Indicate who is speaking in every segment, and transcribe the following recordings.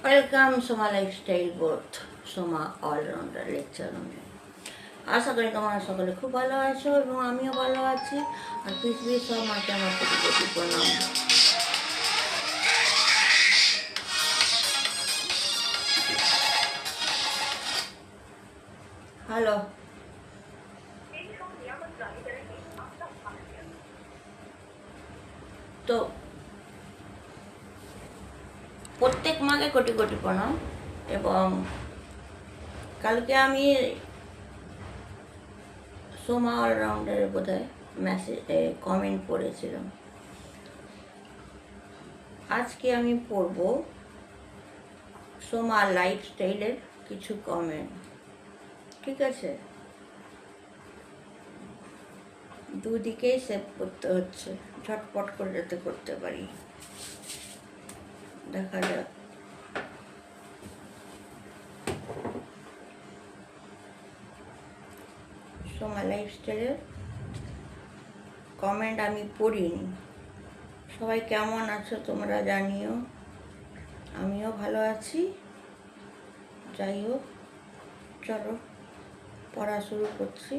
Speaker 1: Welcome Soma lifestyle both Soma allrounder lecture রুমে। আশা করি তোমরা সকলে খুব ভালো আছো এবং আমিও ভালো আছি। আর পৃথিবীর সব মাকে আমার কোটি কোটি প্রণাম। হ্যালো, তো প্রত্যেক মাকে কোটি কোটি প্রণাম। এবং কালকে আমি সোমা অলরাউন্ডারের বোধহয় কমেন্ট পড়েছিলাম। আজকে আমি পড়ব সোমা লাইফস্টাইলের কিছু কমেন্ট। ঠিক আছে, দুদিকেই সেভ করতে হচ্ছে, ঝটপট করে যাতে করতে পারি। দেখা যাক। সোমা লাইফস্টাইলের কমেন্ট আমি পড়িনি। সবাই কেমন আছো তোমরা জানিও, আমিও ভালো আছি। যাই হোক, চলো পড়া শুরু করছি।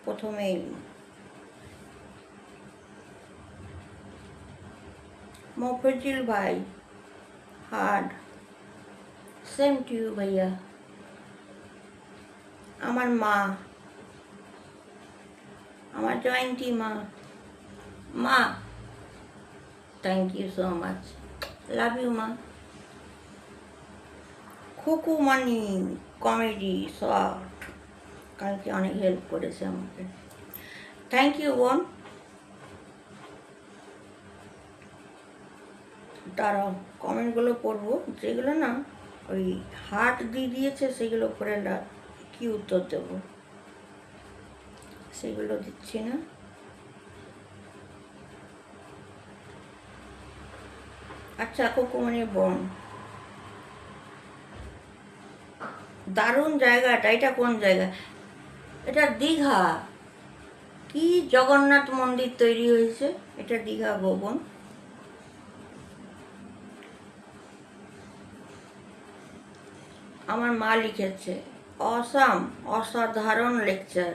Speaker 1: প্রথমেই মফজিল ভাই, হার্ড সেম টু ইউ ভাইয়া। আমার মা, আমার জয়ন্তী মা, মা thank you so much, love you মা। খুকু মানি কমেডি শর্ট কালকে অনেক হেল্প করেছে আমাকে, থ্যাংক ইউ বোন। তারা কমেন্টগুলো পড়বো, যেগুলো না ওই হার্ট দিয়ে দিয়েছে সেগুলো করে কি উত্তর দেব, সেগুলো দিচ্ছি না। আচ্ছা কুকুমনি বোন, দারুণ জায়গাটা। এটা কোন জায়গা? এটা দীঘা। কি জগন্নাথ মন্দির তৈরি হয়েছে, এটা দীঘা ভবন। আমার মা লিখেছে অসাম, অসাধারণ লেকচার।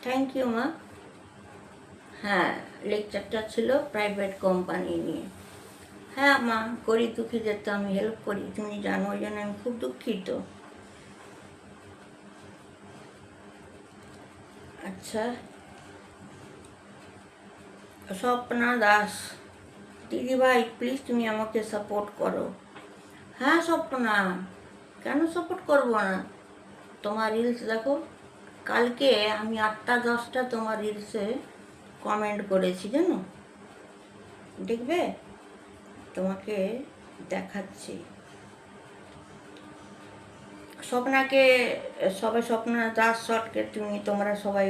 Speaker 1: থ্যাংক ইউ মা। হ্যাঁ, লেকচারটা ছিল প্রাইভেট কোম্পানি নিয়ে। হ্যাঁ মা, গরিব দুঃখীদের তো আমি হেল্প করি, তুমি জানো, ওই জন্য আমি খুব দুঃখিত। আচ্ছা, স্বপ্না দাস, দিদি ভাই প্লিজ তুমি আমাকে সাপোর্ট করো। হ্যাঁ স্বপ্না, কেন সাপোর্ট করবো না? তোমার রিলস দেখো, কালকে আমি 8টা-10টা তোমার রিলসে কমেন্ট করেছি জানো, দেখবে, তোমাকে দেখাচ্ছি। স্বপ্নাকে, স্বপ্না দাস শটকে তোমরা সবাই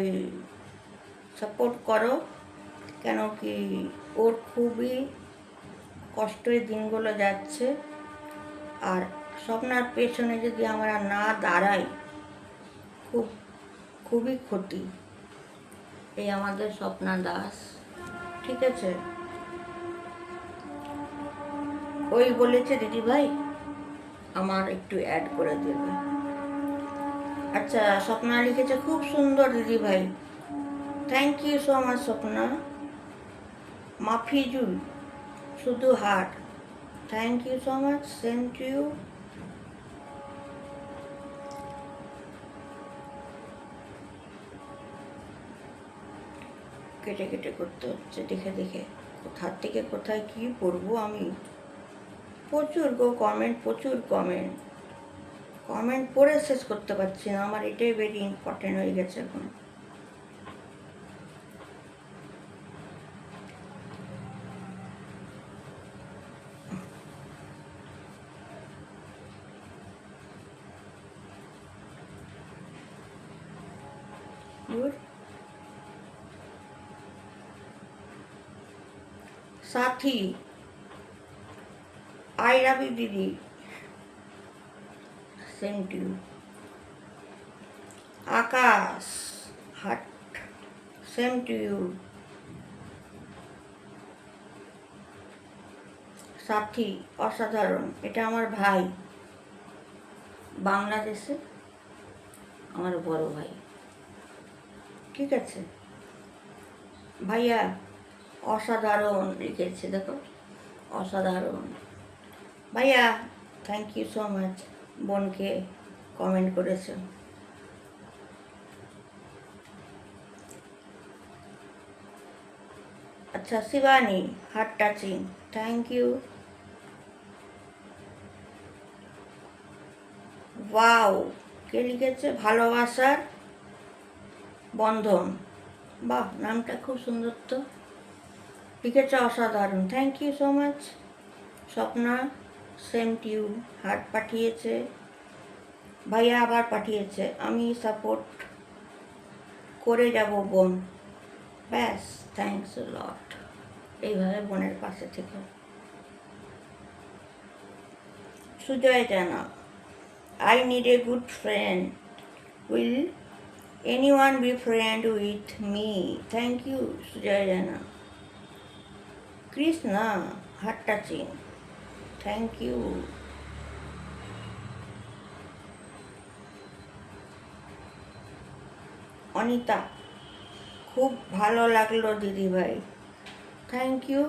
Speaker 1: সাপোর্ট করো, কেন কি ওর খুবই কষ্টের দিনগুলো যাচ্ছে। আর স্বপ্নার পেছনে যদি আমরা না দাঁড়াই, খুবই ক্ষতি। এই আমাদের স্বপ্না দাস, ঠিক আছে, ওই বলেছে দিদি ভাই আমার একটু অ্যাড করে দেবে। আচ্ছা, স্বপ্না লিখেছে খুব সুন্দর দিদি ভাই, thank you so much Swapna. Mafizul শুধু heart, thank you so much, same to you. কেটে কেটে করতে হচ্ছে, দেখে দেখে কোথার থেকে কোথায় কি পড়বো আমি। প্রচুর কমেন্ট, প্রচুর কমেন্ট, কমেন্ট পড়ে শেষ করতে পারছি না। আমার এটাই ভেরি ইম্পর্টেন্ট হয়ে গেছে এখন। সাথী, আই লাভ ইউ দিদি, same to you. Akash, heart, same to you. Sathi অসাধারণ, এটা আমার ভাই, বাংলাদেশে আমার বড় ভাই। ঠিক আছে ভাইয়া, অসাধারণ লিখেছে, দেখো অসাধারণ। ভাইয়া থ্যাংক ইউ সো মাচ, বোনকে কমেন্ট করেছো। আচ্ছা Shivani, heart touching, thank you. Wow, কে লিখেছে? ভালোবাসার বন্ধন, বাহ, নামটা খুব সুন্দর তো। লিখেছে অসাধারণ, thank you so much. Swapna, same to you, heart পাঠিয়েছে। ভাইয়া আবার পাঠিয়েছে, আমি সাপোর্ট করে যাব বোন। ব্যাস, থ্যাংকস লট। এইভাবে বোনের পাশে থেকে। সুজয় জানা, I need a good friend. Will anyone be friend with me? Thank you, Sujay Jana. Krishna, heart touching. Thank you. Anita, খুব ভালো লাগলো দিদি ভাই, থ্যাংক ইউ।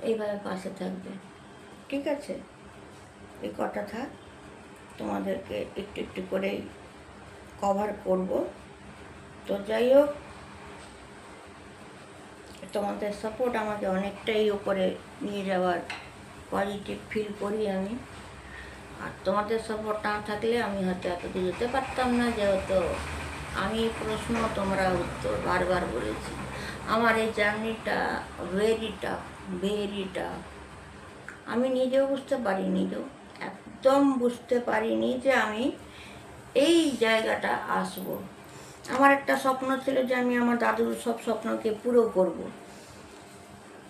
Speaker 1: এইভাবে পাশে থাকবে, ঠিক আছে? এই কটা থাক, তোমাদেরকে একটু একটু করেই কভার করব। তো যাই হোক, তোমাদের সাপোর্ট আমাকে অনেকটাই উপরে নিয়ে যাওয়ার পজিটিভ ফিল করি আমি। আর তোমাদের সাপোর্ট না থাকলে আমি হয়তো এতদূর যেতে পারতাম না, যেহেতু আমি প্রশ্ন তোমরা উত্তর বারবার বলেছি। আমার এই জার্নিটা ভেরি টাফ, ভেরি টাফ। আমি নিজেও বুঝতে পারিনি, একদম বুঝতে পারিনি যে আমি এই জায়গাটা আসব। আমার একটা স্বপ্ন ছিল যে আমি আমার দাদুর সব স্বপ্নকে পুরো করব,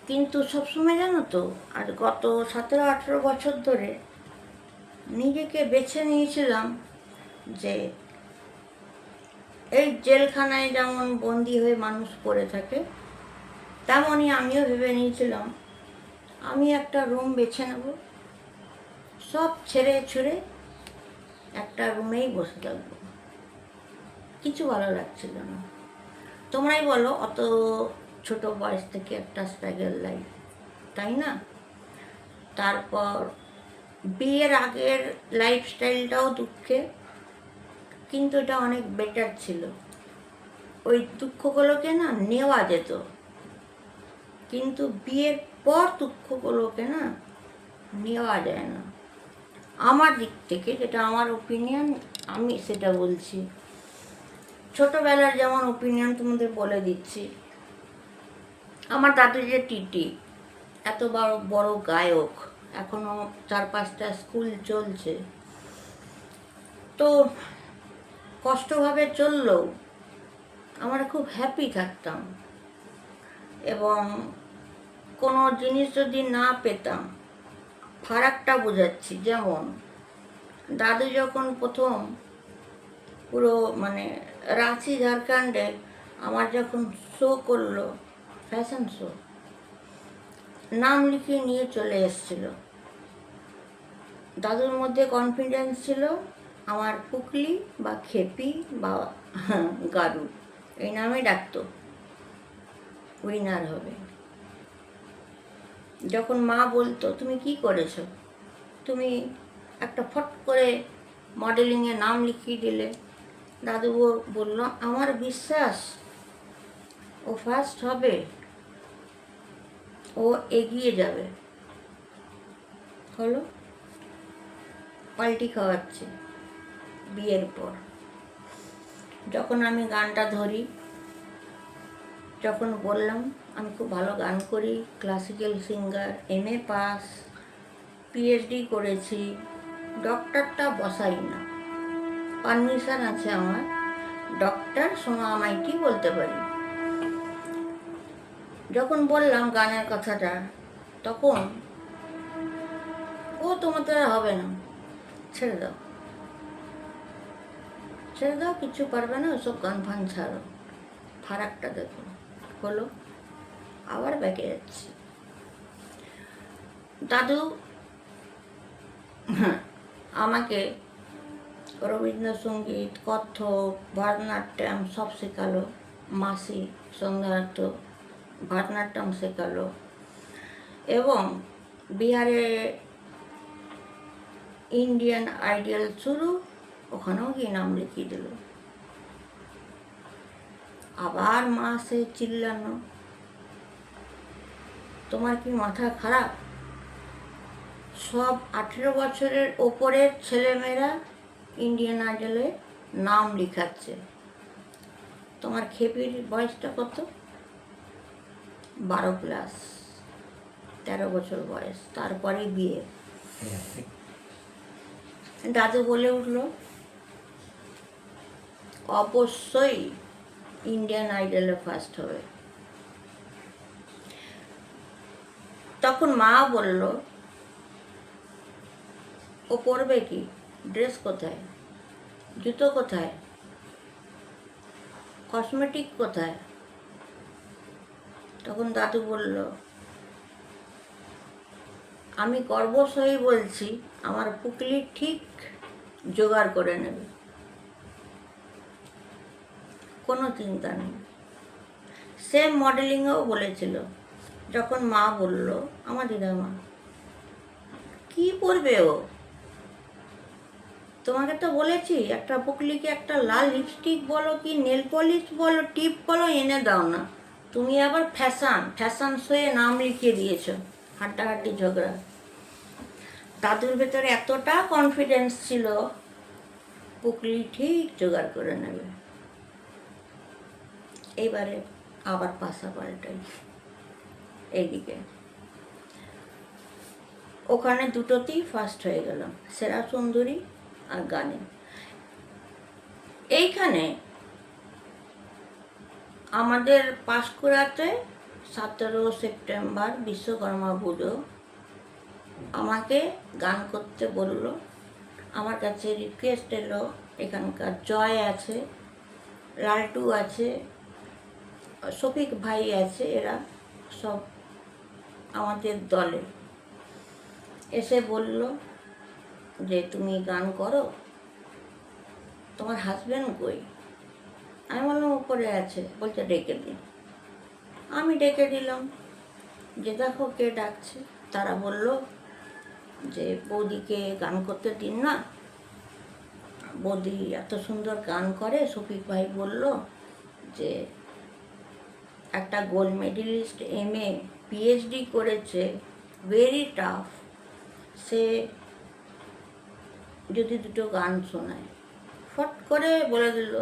Speaker 1: কিন্তু সবসময় জানো তো, আর গত 17-18 বছর ধরে নিজেকে বেছে নিয়েছিলাম যে এই জেলখানায় যেমন বন্দি হয়ে মানুষ পড়ে থাকে, তেমনই আমিও ভেবে নিয়েছিলাম আমি একটা রুম বেছে নেব, সব ছেড়ে ছুড়ে একটা রুমেই বসে থাকবো। কিছু ভালো লাগছিল না। তোমরাই বলো, অত ছোট বয়স থেকে একটা স্ট্রাগল লাইফ, তাই না? তারপর বিয়ের আগের লাইফস্টাইলটাও দুঃখে, কিন্তু এটা অনেক বেটার ছিল। ওই দুঃখগুলোকে না নেওয়া যেত, কিন্তু বিয়ের পর দুঃখগুলোকে না নেওয়া যায় না। আমার দিক থেকে, যেটা আমার ওপিনিয়ন, আমি সেটা বলছি। ছোটোবেলার যেমন ওপিনিয়ন তোমাদের বলে দিচ্ছি। আমার দাদু যে টিটি, এত বড় বড় গায়ক, এখনও 4-5টা স্কুল চলছে, তো কষ্টভাবে চললেও আমরা খুব হ্যাপি থাকতাম। এবং কোনো জিনিস যদি না পেতাম, ফারাকটা বোঝাচ্ছি, যেমন দাদু যখন প্রথম পুরো মানে রাঁচি ঝাড়খণ্ডে আমার যখন শো করলো, ফ্যাশন শো, নাম লিখিয়ে নিয়ে চলে এসেছিল। দাদুর মধ্যে কনফিডেন্স ছিল আমার পুকলি বা খেপি বা গারু এই নামে ডাকতো, উইনার হবে। যখন মা বলতো তুমি কি করেছো, তুমি একটা ফট করে মডেলিংয়ে নাম লিখিয়ে দিলে, দাদু বলল আমার বিশ্বাস ও ফার্স্ট হবে, ও এগিয়ে যাবে। হলো, পাল্টি খাওয়াচ্ছে বিয়ের পর। যখন আমি গানটা ধরি, যখন বললাম আমি খুব ভালো গান করি, classical singer, MA pass, PhD করেছি, ডক্টরটা বসাই না, পারমিশন আছে আমার, ডক্টর সোমা মাইটি বলতে পারি। যখন বললাম গানের কথাটা, তখন ও তোমাদের হবে না, ছেড়ে দাও ছেড়ে দাও, কিছু পারবে না, ওসব গান ফান ছাড়ো। ফারাকটা দেখো। হলো, আবার ব্যাকে যাচ্ছি। দাদু আমাকে রবীন্দ্রসঙ্গীত, কত্থক, ভারতনাট্যম সব শেখালো। মাসি সন্ধ্যানাথ ভারতনাট্যম শেখালো এবং বিহারে ইন্ডিয়ান আইডল শুরু, ওখানেও গিয়ে নাম লিখিয়ে দিল। আবার মা সে চিল্লানো, তোমার কি মাথা খারাপ? সব 18 বছরের ওপরের ছেলেমেয়েরা ইন্ডিয়ান আইডলে নাম লিখাচ্ছে, তোমার খেপির বয়সটা কত? 12 ক্লাস, 13 বছর বয়স, তারপরে বিয়ে। দাদু বলে উঠল, অবশ্যই ইন্ডিয়ান আইডলে ফার্স্ট হবে। তখন মা বলল, ও পরবে কি? ড্রেস কোথায়? জুতো কোথায়? কসমেটিক কোথায়? তখন দাদু বলল, আমি গর্বসই বলছি, আমার পুকলি ঠিক জোগাড় করে নেবে, কোনো চিন্তা নেই। সে মডেলিংও বলেছিল। যখন মা বলল, আমার দিদামা, কি পরবে ও? তোমাকে তো বলেছি একটা পুকলিকে একটা লাল লিপস্টিক বলো কি নেল পলিশ বলো টিপ বলো এনে দাও না, তুমি আবার ফ্যাশন শোয়ে নাম লিখিয়ে দিয়েছ। হাড্ডাহাড্ডি ঝগড়া। দাদুর ভেতরে এতটা কনফিডেন্স ছিল, পুকলি ঠিক জোগাড় করে নেবে। এইবারে আবার পাশা পাল্টাই। এইদিকে ওখানে দুটোতেই ফার্স্ট হয়ে গেলাম, সেরা সুন্দরী আর গানে। এইখানে আমাদের পাঁশকুড়াতে 17 সেপ্টেম্বর বিশ্বকর্মা পুজো, আমাকে গান করতে বলল। আমার কাছে রিকোয়েস্ট এলো, এখানকার জয় আছে, লালটু আছে, শফিক ভাই আছে, এরা সব আমাদের দলে এসে বলল যে তুমি গান করো, তোমার হাজব্যান্ড কই? আমি বললাম উপরে আছে। বলছে ডেকে দিন। আমি ডেকে দিলাম, যে দেখো কে ডাকছে। তারা বলল যে বৌদিকে গান করতে দিন না, বৌদি এত সুন্দর গান করে। শফিক ভাই বলল যে একটা গোল্ড মেডেলিস্ট, MA PhD করেছে, ভেরি টাফ, সে যদি দুটো গান শোনায়। ফট করে বলে দিল,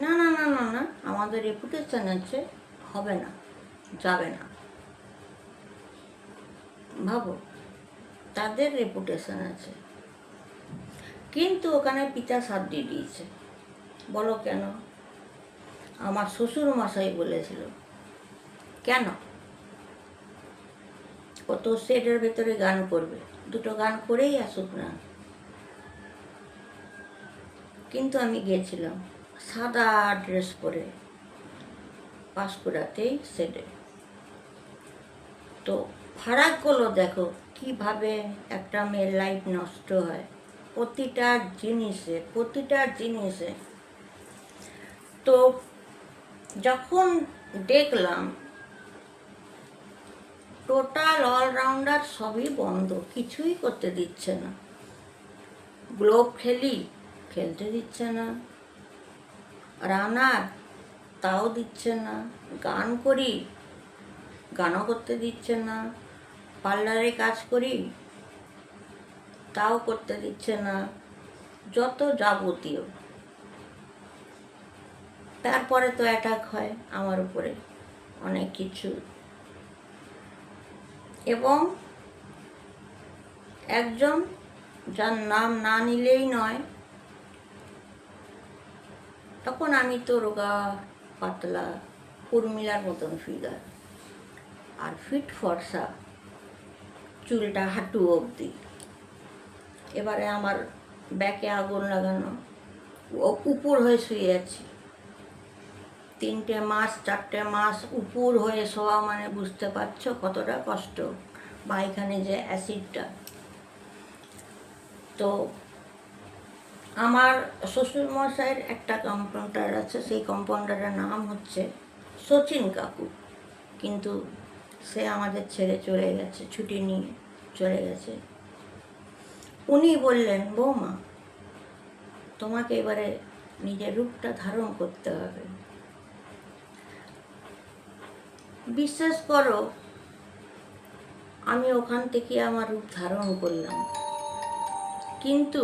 Speaker 1: না না না না না, আমাদের রেপুটেশন আছে, হবে না, যাবে না। ভাবো, তাদের রেপুটেশন আছে, কিন্তু ওখানে পিতা সাথ দিয়ে দিয়েছে। বলো কেন? আমার শ্বশুর মশাই বলেছিল। কেন? ও তো সেটের ভেতরে গান করবে, দুটো গান করেই আসুক না। কিন্তু আমি গিয়েছিলাম সাদা ড্রেস পরে, পাঁশকুড়াতেই সেটে। তো ফারাকগুলো দেখো কিভাবে একটা মেয়ের লাইফ নষ্ট হয়, প্রতিটা জিনিসে। তো যখন দেখলাম টোটাল অলরাউন্ডার সবই বন্ধ, কিছুই করতে দিচ্ছে না। গ্লোব খেলতে দিচ্ছে না, রানার তাও দিচ্ছে না, গান করি গানও করতে দিচ্ছে না, পার্লারে কাজ করি তাও করতে দিচ্ছে না, যত যাবতীয়। তারপরে তো অ্যাটাক হয় আমার উপরে অনেক কিছু। এবং একজন যার নাম না নিলেই নয়, তখন আমি তো রোগা পাতলা উর্মিলার মতন ফিগার, আর ফিট ফর্সা, চুলটা হাঁটু অবধি। এবারে আমার ব্যাকে আগুন লাগানো, উপুর হয়ে শুয়ে আছি। 3 মাস 4 মাস উপুর হয়ে শোয়া মানে বুঝতে পারছো কতটা কষ্ট। বা এখানে যে অ্যাসিডটা। তো আমার শ্বশুরমশাইয়ের একটা কম্পাউন্ডার আছে, সেই কম্পাউন্ডারের নাম হচ্ছে শচীন কাকু, কিন্তু সে আমাদের ছেড়ে চলে গেছে, ছুটি নিয়ে চলে গেছে। উনি বললেন, বৌমা তোমাকে এবারে নিজের রূপটা ধারণ করতে হবে। বিশ্বাস করো, আমি ওখান থেকে আমার রূপ ধারণ করলাম, কিন্তু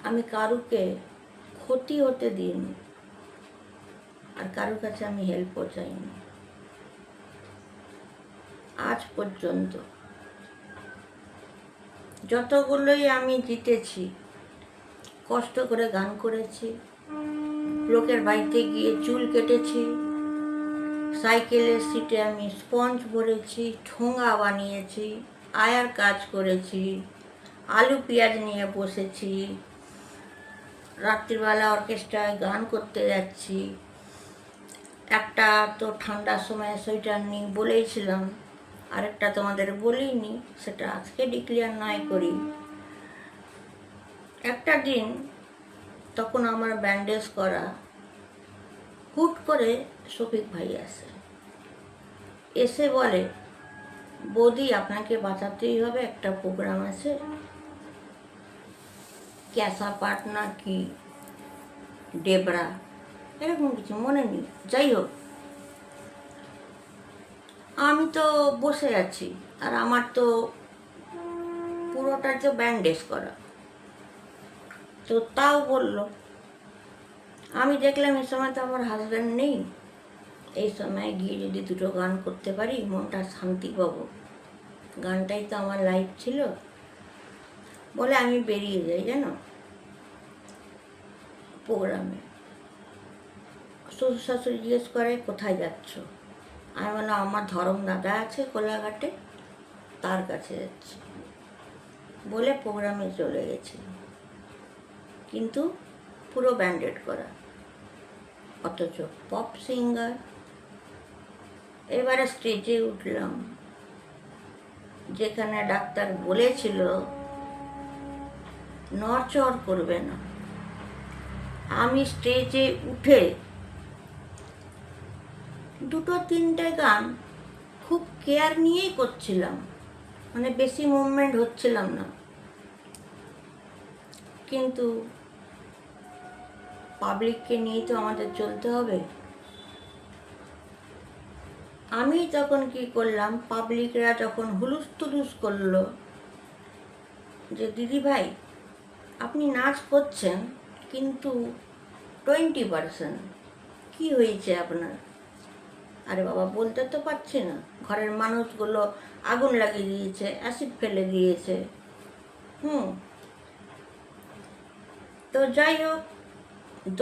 Speaker 1: আমি কারুকে ক্ষতি হতে দিইনি, আর কারুর কাছে আমি হেল্পও চাইনি আজ পর্যন্ত। যতগুলোই আমি জিতেছি, কষ্ট করে গান করেছি, লোকের বাড়িতে গিয়ে চুল কেটেছি, সাইকেলের সিটে আমি স্পঞ্জ ভরেছি, ঠোঙা বানিয়েছি, আয়ার কাজ করেছি, আলু পেঁয়াজ নিয়ে বসেছি, রাত্রিবেলা অর্কেস্ট্রায় গান করতে যাচ্ছি। একটা তো ঠান্ডার সময় সোয়েটার নিয়ে বলেইছিলাম, আরেকটা তোমাদের বলিনি, সেটা আজকে ডিক্লিয়ার নয় করি। একটা দিন তখন আমার ব্যান্ডেজ করা, হুট করে শফিক ভাই আসে, এসে বলে, বৌদি আপনাকে বাঁচাতেই হবে, একটা প্রোগ্রাম আছে, ক্যাসা পাটনা কি ডেবরা এরকম কিছু মনে নেই, যাই হোক। আমি তো বসে আছি, আর আমার তো পুরোটা তো ব্যান্ডেজ করা, তো তাও বললো। আমি দেখলাম এই সময় তো আমার হাজব্যান্ড নেই, এই সময় গিয়ে যদি দুটো গান করতে পারি মনটা শান্তি পাবো, গানটাই তো আমার লাইফ ছিল। বলে আমি বেরিয়ে যাই জানো প্রোগ্রামে। শ্বশুর শাশুড়ি জিজ্ঞেস করে কোথায় যাচ্ছ, আমি বললাম আমার ধরম দাদা আছে কোলাঘাটে, তার কাছে যাচ্ছি বলে প্রোগ্রামে চলে গেছি, কিন্তু পুরো ব্যান্ডেড করা, অথচ পপ সিঙ্গার। এবারে স্টেজে উঠলাম, যেখানে ডাক্তার বলেছিল নড়চড় করবে না, আমি স্টেজে উঠে দুটো তিনটে গান খুব কেয়ার নিয়েই করছিলাম, মানে বেশি মুভমেন্ট হচ্ছিলাম না, কিন্তু পাবলিককে নিয়েই তো আমাদের চলতে হবে। আমি তখন কি করলাম, পাবলিকরা যখন হুলুস তুলুস করলো যে দিদি ভাই আপনি নাচ করছেন কিন্তু 20%, কি হয়েছে আপনার? আরে বাবা বলতে তো পারছি না, ঘরের মানুষগুলো আগুন লাগিয়ে দিয়েছে, অ্যাসিড ফেলে দিয়েছে। তো যাই হোক,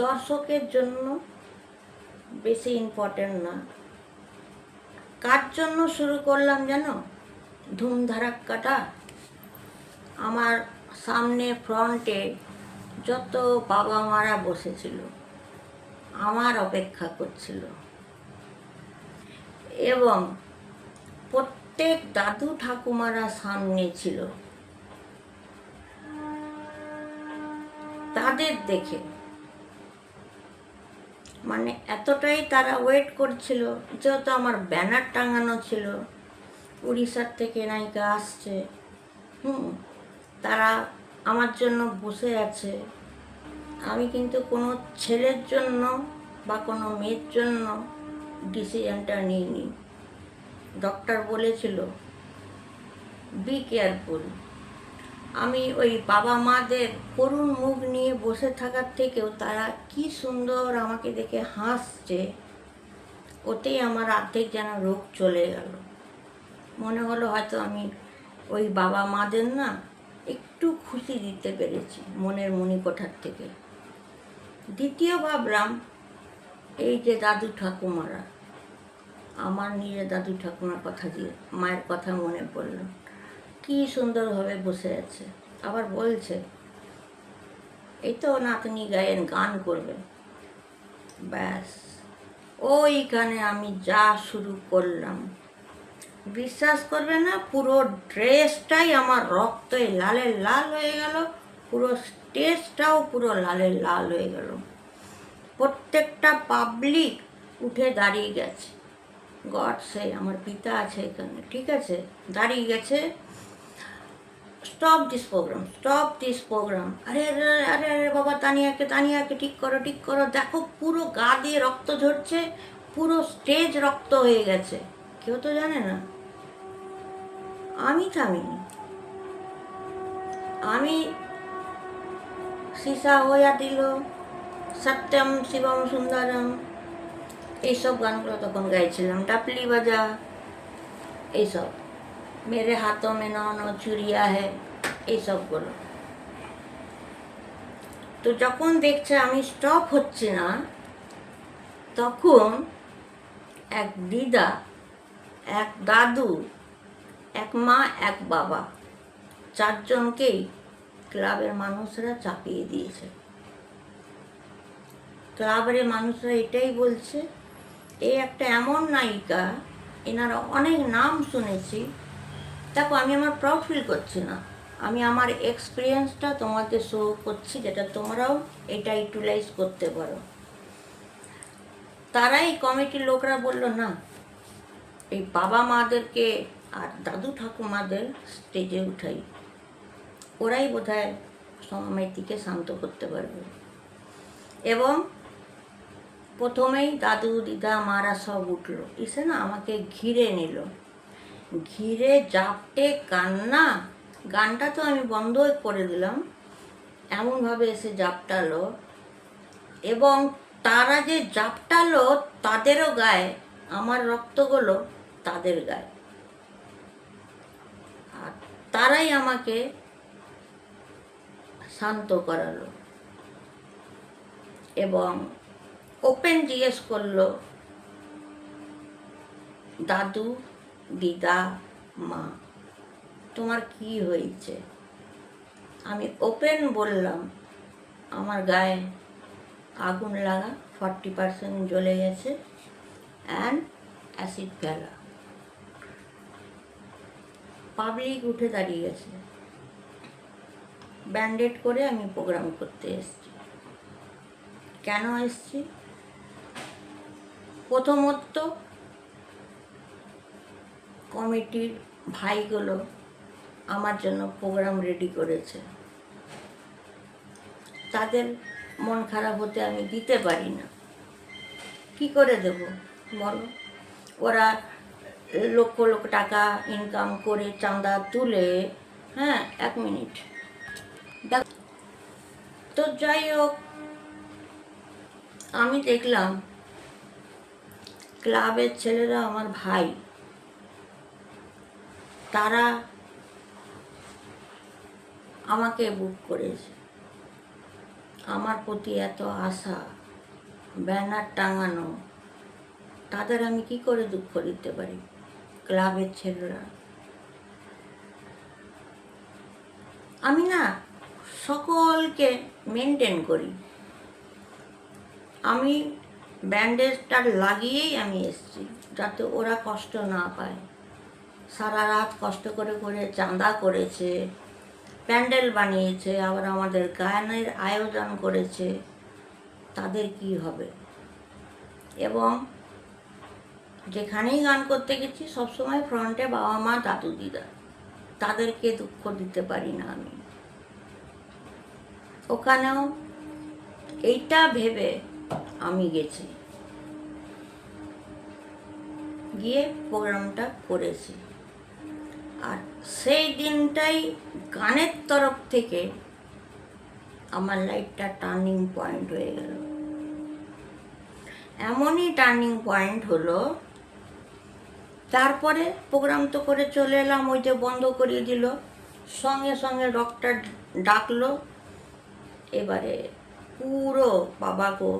Speaker 1: দর্শকের জন্য বেশি ইম্পর্টেন্ট না। কার জন্য শুরু করলাম জানো, ধুমধারাক্কাটা? আমার সামনে ফ্রন্টে যত বাবা মারা বসেছিল, আমার অপেক্ষা করছিল, এবং প্রত্যেক দাদু ঠাকুমারা সামনে ছিল, তাদের দেখে মানে এতটাই তারা ওয়েট করছিল, যেহেতু আমার ব্যানার টাঙানো ছিল, উড়িষ্যার থেকে নায়িকা আসছে, তারা আমার জন্য বসে আছে। আমি কিন্তু কোনো ছেলের জন্য বা কোনো মেয়ের জন্য ডিসিশনটা নিইনি। ডক্টর বলেছিল বি কেয়ারফুল। আমি ওই বাবা মাদের করুণ মুখ নিয়ে বসে থাকার থেকেও তারা কি সুন্দর আমাকে দেখে হাসছে, ওতেই আমার অর্ধেক যেন রোগ চলে গেল। মনে হলো হয়তো আমি ওই বাবা মাদের না একটু খুশি দিতে পেরেছি মনের মণিকোঠার থেকে। দ্বিতীয় ভাবলাম এই যে দাদু ঠাকুমারা, আমার নিজের দাদু ঠাকুমার কথা দিয়ে মায়ের কথা মনে পড়ল, কি সুন্দরভাবে বসে আছে, আবার বলছে এই তো নাতনি গান করবে। ব্যাস ওইখানে আমি যা শুরু করলাম, বিশ্বাস করবে না, পুরো ড্রেসটাই আমার রক্তে লালে লাল হয়ে গেল, পুরো স্টেজটাও পুরো লালে লাল হয়ে গেল। প্রত্যেকটা পাবলিক উঠে দাঁড়িয়ে গেছে। গড সে, আমার পিতা আছে এখানে, ঠিক আছে, দাঁড়িয়ে গেছে। Stop this programme, stop this programme. আরে আরে আরে আরে বাবা, তানিয়াকে ঠিক করো, ঠিক করো। দেখো পুরো গা দিয়ে রক্ত ঝরছে, পুরো স্টেজ রক্ত হয়ে গেছে। কেউ তো জানে না। আমি থামিনি। আমি সীসা হইয়া দিল, সত্যম শিবম সুন্দরম, এইসব গানগুলো তখন গাইছিলাম। ডাপলি বাজা, এইসব মেরে হাতও মে নন চুরিয়া হ্যায়, এইসবগুলো। তো যখন দেখছে আমি স্টপ হচ্ছে না, তখন এক দিদা, এক দাদু, এক মা, এক বাবা, চারজনকেই ক্লাবের মানুষরা চাপিয়ে দিয়েছে। ক্লাবের মানুষরা এটাই বলছে, এই একটা এমন নায়িকা, এনারা অনেক নাম শুনেছি। দেখো, আমি আমার প্রাউড ফিল করছি না, আমি আমার এক্সপিরিয়েন্সটা তোমাদের শো করছি, যেটা তোমরাও এটা ইউটিলাইজ করতে পারো। তারাই কমিটির লোকরা বলল, না, এই বাবা মাদেরকে আর দাদু ঠাকুমাদের স্টেজে উঠাই, ওরাই বোধহয় সমাইতিকে শান্ত করতে পারবে। এবং প্রথমেই দাদু দিদা মারা সব উঠলো, এসে না আমাকে ঘিরে নিল, ঘিরে জাপটে কান্না। গানটা তো আমি বন্ধ করে দিলাম, এমনভাবে এসে জাপটালো। এবং তারা যে জাপটালো, তাদেরও গায়ে, আমার রক্তগুলো তাদের গায়ে। আর তারাই আমাকে শান্ত করালো এবং ওপেন জিজ্ঞেস করলো, দাদু দিদা মা, তোমার কি হয়েছে? আমি ওপেন বললাম, আমার গায়ে আগুন লাগা, 40% জ্বলে গেছে, অ্যান্ড অ্যাসিড ফেলা। পাবলিক উঠে দাঁড়িয়ে গেছে। ব্যান্ডেড করে আমি প্রোগ্রাম করতে এসেছি। কেন এসেছি? প্রথমত, কমিটির ভাইগুলো আমার জন্য প্রোগ্রাম রেডি করেছে, তাদের মন খারাপ হতে আমি দিতে পারি না। কি করে দেব বলো? ওরা লক্ষ লক্ষ টাকা ইনকাম করে চাঁদা তুলে, হ্যাঁ, 1 মিনিট দেখ। তো যাই হোক, আমি দেখলাম ক্লাবের ছেলেরা, আমার ভাই, তারা আমাকে বুক করেছে। আমার প্রতি এত আশা, ব্যানার টাঙানো, তাদের আমি কি করে দুঃখ দিতে পারি? ক্লাবের ছেলেরা, আমি না সকলকে মেনটেন করি। আমি ব্যান্ডেজটা লাগিয়েই আমি এসেছি, যাতে ওরা কষ্ট না পায়। সারা রাত কষ্ট করে করে চাঁদা করেছে, প্যান্ডেল বানিয়েছে, আবার আমাদের গানের আয়োজন করেছে, তাদের কি হবে? এবং যেখানেই গান করতে গেছি, সবসময় ফ্রন্টে বাবা মা দাদু দিদা, তাদেরকে দুঃখ দিতে পারি না আমি। ওখানেও এইটা ভেবে আমি গেছি, গিয়ে প্রোগ্রামটা করেছি। আর সেই দিনটাই গানের তরফ থেকে আমার লাইফটা টার্নিং পয়েন্ট হয়ে গেল। এমনই টার্নিং পয়েন্ট হলো, তারপরে প্রোগ্রাম তো করে চলে এলাম, ওই যে বন্ধ করিয়ে দিল, সঙ্গে সঙ্গে ডক্টর ডাকলো। এবারে পুরো বাবা গো,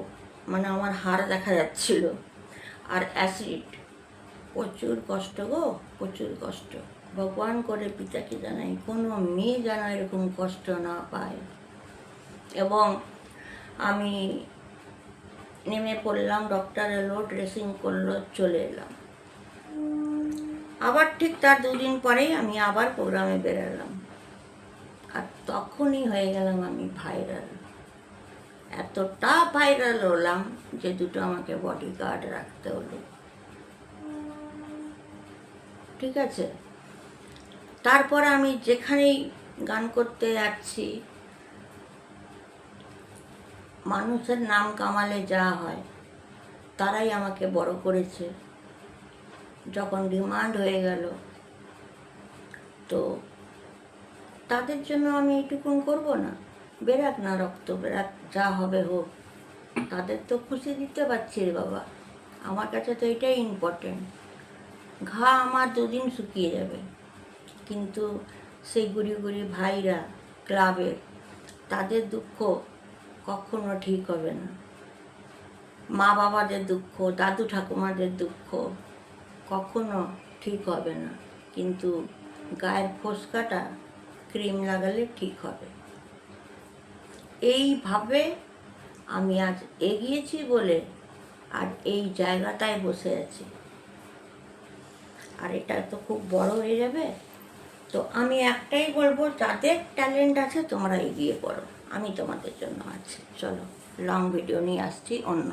Speaker 1: মানে আমার হাড় দেখা যাচ্ছিল, আর অ্যাসিড, প্রচুর কষ্ট গো, প্রচুর কষ্ট। ভগবান করে পিতাকে জানাই, কোনো মেয়ে যেন এরকম কষ্ট না পায়। এবং আমি নেমে পড়লাম, ডক্টর এলো, ড্রেসিং করলো, চলে এলাম। আবার ঠিক তার 2 দিন পরেই আমি আবার প্রোগ্রামে বেরোলাম, আর তখনই হয়ে গেলাম আমি ভাইরাল। এতটা ভাইরাল হলাম যে দুটো আমাকে বডিগার্ড রাখতে হলো। ঠিক আছে, তারপর আমি যেখানেই গান করতে যাচ্ছি, মানুষের নাম কামালে যা হয়, তারাই আমাকে বড় করেছে। যখন ডিমান্ড হয়ে গেল, তো তাদের জন্য আমি এইটুকুন করবো না? বেরাক না রক্ত, বেরাক, যা হবে হোক, তাদের তো খুশি দিতে পারছি রে বাবা। আমার কাছে তো এটাই ইম্পর্টেন্ট। ঘা আমার 2 দিন শুকিয়ে যাবে, কিন্তু সেই গুড়ি গুড়ি ভাইরা ক্লাবে, তাদের দুঃখ কখনো ঠিক হবে না। মা বাবাদের দুঃখ, দাদু ঠাকুমাদের দুঃখ কখনো ঠিক হবে না, কিন্তু গায়ের ফোসকাটা ক্রিম লাগালে ঠিক হবে। এইভাবে আমি আজ এগিয়েছি বলে আর এই জায়গাটায় বসে আছি, আর এটা তো খুব বড় হয়ে যাবে। তো আমি একটাই বলবো, যাদের ট্যালেন্ট আছে তোমরা এগিয়ে পড়ো, আমি তোমাদের জন্য আছি। চলো, লং ভিডিও নিয়ে আসছি অন্য।